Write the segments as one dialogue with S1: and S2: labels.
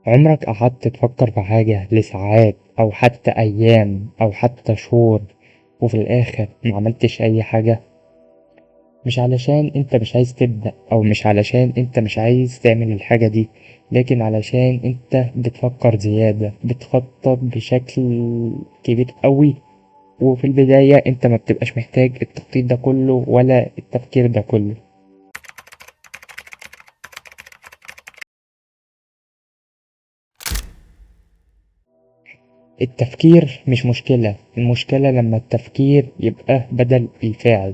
S1: عمرك قعدت تفكر في حاجة لساعات أو حتى أيام أو حتى شهور وفي الآخر معملتش أي حاجة؟ مش علشان أنت مش عايز تبدأ أو مش علشان أنت مش عايز تعمل الحاجة دي، لكن علشان أنت بتفكر زيادة، بتخطط بشكل كبير قوي. وفي البداية أنت ما بتبقاش محتاج التخطيط ده كله ولا التفكير ده كله. التفكير مش مشكلة، المشكلة لما التفكير يبقى بدل الفعل.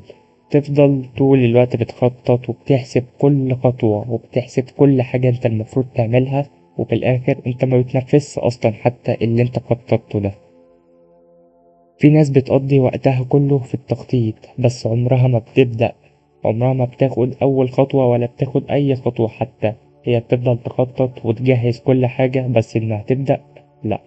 S1: تفضل طول الوقت بتخطط وبتحسب كل خطوة وبتحسب كل حاجة انت المفروض تعملها، وفي الآخر انت ما بتنفذش أصلا حتى اللي انت خططته ده. في ناس بتقضي وقتها كله في التخطيط بس عمرها ما بتبدأ، عمرها ما بتاخد أول خطوة ولا بتاخد أي خطوة حتى. هي بتفضل تخطط وتجهز كل حاجة بس إنها تبدأ لأ.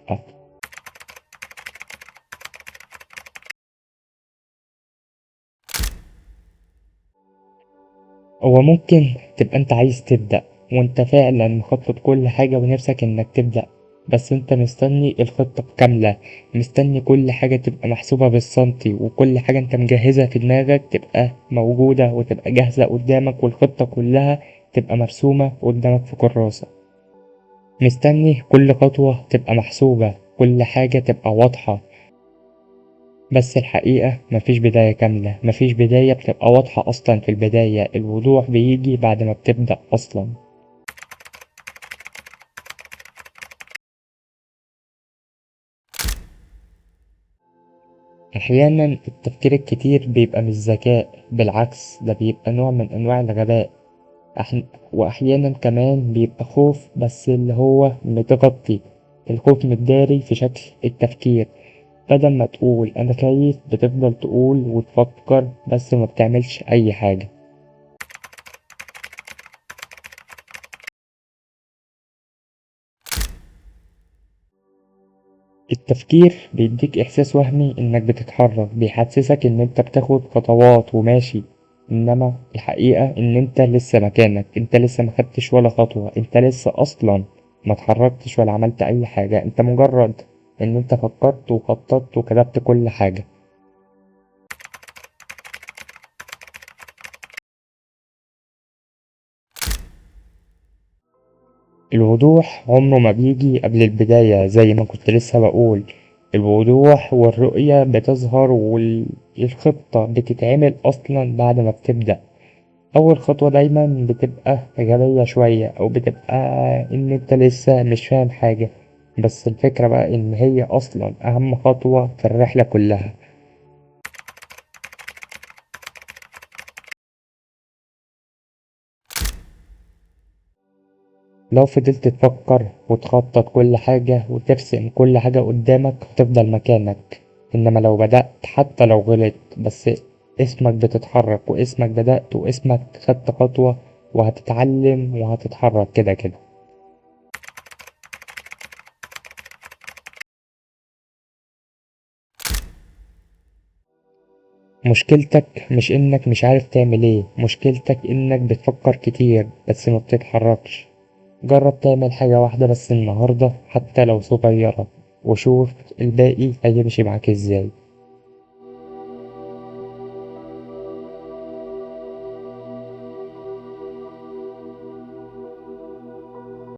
S1: هو ممكن تبقى انت عايز تبدأ وانت فعلا مخطط كل حاجة ونفسك انك تبدأ، بس انت مستني الخطة كاملة، مستني كل حاجة تبقى محسوبة بالسنتي وكل حاجة انت مجهزها في دماغك تبقى موجودة وتبقى جاهزة قدامك والخطة كلها تبقى مرسومة قدامك في كراسة. مستني كل خطوة تبقى محسوبة، كل حاجة تبقى واضحة. بس الحقيقة مفيش بداية كاملة، مفيش بداية بتبقى واضحة أصلا. في البداية الوضوح بيجي بعد ما بتبدأ أصلا. أحيانا التفكير الكتير بيبقى مش ذكاء، بالعكس ده بيبقى نوع من أنواع الغباء. وأحيانا كمان بيبقى خوف بس اللي هو متغطي، الخوف متداري في شكل التفكير. بدل ما تقول أنا خايف بتفضل تقول وتفكر بس ما بتعملش أي حاجة. التفكير بيديك إحساس وهمي إنك بتتحرك، بيحسسك إن أنت بتاخد خطوات وماشي، إنما الحقيقة إن أنت لسه مكانك، أنت لسه مخدتش ولا خطوة، أنت لسه أصلا ما اتحركتش ولا عملت أي حاجة. أنت مجرد إن أنت فكرت وخططت وكتبت كل حاجة. الوضوح عمره ما بيجي قبل البداية زي ما كنت لسه بقول. الوضوح والرؤية بتظهر والخطة بتتعمل أصلا بعد ما بتبدأ. أول خطوة دايما بتبقى غبية شوية أو بتبقى إن أنت لسه مش فاهم حاجة، بس الفكرة بقى إن هي أصلا أهم خطوة في الرحلة كلها. لو فضلت تفكر وتخطط كل حاجة وترسم كل حاجة قدامك هتفضل مكانك، إنما لو بدأت حتى لو غلط بس اسمك بتتحرك واسمك بدأت واسمك خدت خطوة، وهتتعلم وهتتحرك كده كده. مشكلتك مش إنك مش عارف تعمل إيه، مشكلتك إنك بتفكر كتير بس ما بتتحركش. جرب تعمل حاجة واحدة بس النهاردة حتى لو صغيرة، وشوف الباقي هيمشي معاك إزاي.